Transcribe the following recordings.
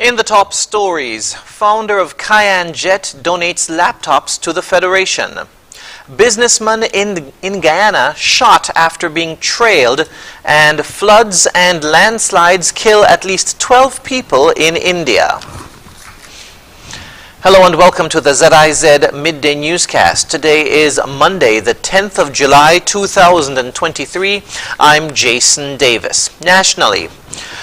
In the top stories, founder of Cayenne Jet donates laptops to the Federation. Businessman in Guyana shot after being trailed, and floods and landslides kill at least 12 people in India. Hello and welcome to the ZIZ Midday Newscast. Today is Monday, the 10th of July, 2023. I'm Jason Davis. Nationally,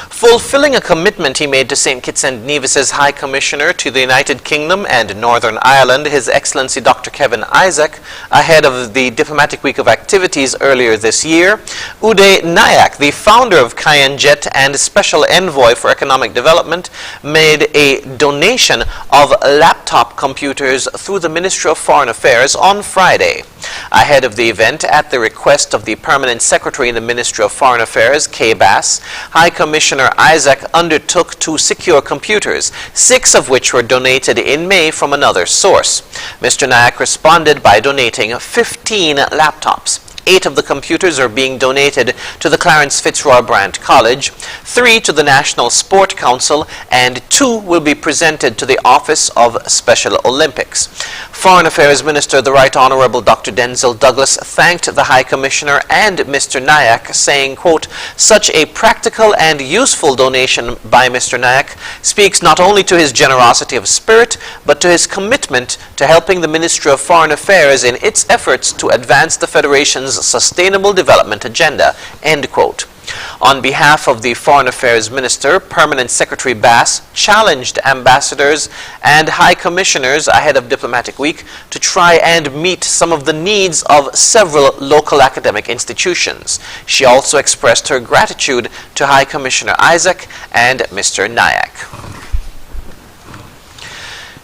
fulfilling a commitment he made to St. Kitts and Nevis's High Commissioner to the United Kingdom and Northern Ireland, His Excellency Dr. Kevin Isaac, ahead of the diplomatic week of activities earlier this year, Uday Nayak, the founder of Cayenne Jet and Special Envoy for Economic Development, made a donation of laptop computers through the Ministry of Foreign Affairs on Friday. Ahead of the event, at the request of the Permanent Secretary in the Ministry of Foreign Affairs, Kay Bass, High Commissioner Isaac undertook to secure computers, 6 of which were donated in May from another source. Mr. Nayak responded by donating 15 laptops. 8 of the computers are being donated to the Clarence Fitzroy Brand College, 3 to the National Sport Council, and 2 will be presented to the Office of Special Olympics. Foreign Affairs Minister, the Right Honorable Dr. Denzel Douglas, thanked the High Commissioner and Mr. Nayak, saying, quote, "Such a practical and useful donation by Mr. Nayak speaks not only to his generosity of spirit, but to his commitment to helping the Ministry of Foreign Affairs in its efforts to advance the Federation's sustainable development agenda," end quote. On behalf of the Foreign Affairs Minister, Permanent Secretary Bass challenged ambassadors and high commissioners ahead of Diplomatic Week to try and meet some of the needs of several local academic institutions. She also expressed her gratitude to High Commissioner Isaac and Mr. Nayak.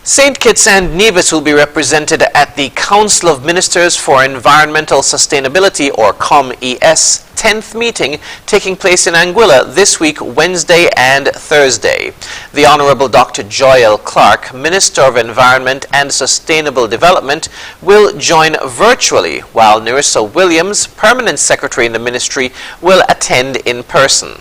St. Kitts and Nevis will be represented at the Council of Ministers for Environmental Sustainability, or COMES, 10th meeting taking place in Anguilla this week, Wednesday and Thursday. The Honorable Dr. Joyelle Clark, Minister of Environment and Sustainable Development, will join virtually, while Nerissa Williams, Permanent Secretary in the Ministry, will attend in person.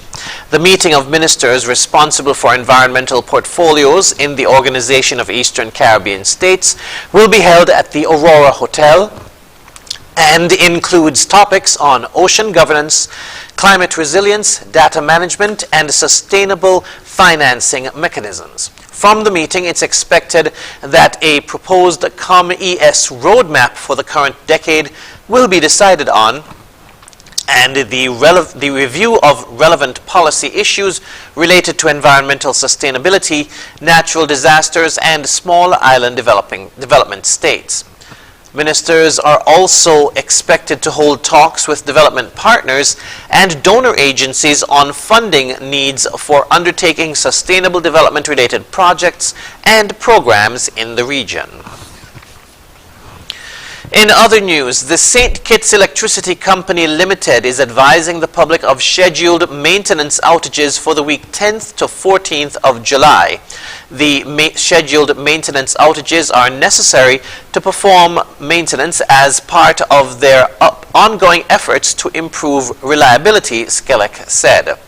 The meeting of ministers responsible for environmental portfolios in the Organization of Eastern Caribbean States will be held at the Aurora Hotel and includes topics on ocean governance, climate resilience, data management, and sustainable financing mechanisms. From the meeting, it's expected that a proposed COMES roadmap for the current decade will be decided on, and the review of relevant policy issues related to environmental sustainability, natural disasters, and small island development states. Ministers are also expected to hold talks with development partners and donor agencies on funding needs for undertaking sustainable development-related projects and programs in the region. In other news, the St. Kitts Electricity Company Limited is advising the public of scheduled maintenance outages for the week 10th to 14th of July. The scheduled maintenance outages are necessary to perform maintenance as part of their ongoing efforts to improve reliability, Skelec said.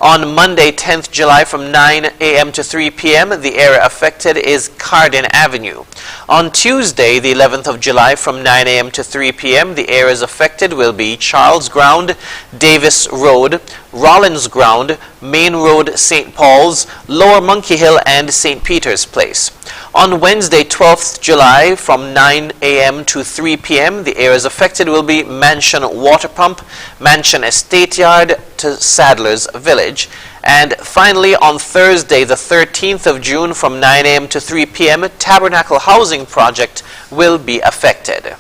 On Monday, 10th July from 9 a.m. to 3 p.m., the area affected is Cardin Avenue. On Tuesday, the 11th of July from 9 a.m. to 3 p.m., the areas affected will be Charles Ground, Davis Road, Rollins Ground, Main Road, St. Paul's, Lower Monkey Hill, and St. Peter's Place. On Wednesday, 12th July from 9 a.m. to 3 p.m., the areas affected will be Mansion Water Pump, Mansion Estate Yard to Sadler's Village. And finally, on Thursday, the 13th of June from 9 a.m. to 3 p.m., Tabernacle Housing Project will be affected.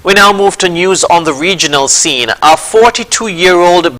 We now move to news on the regional scene. A 42-year-old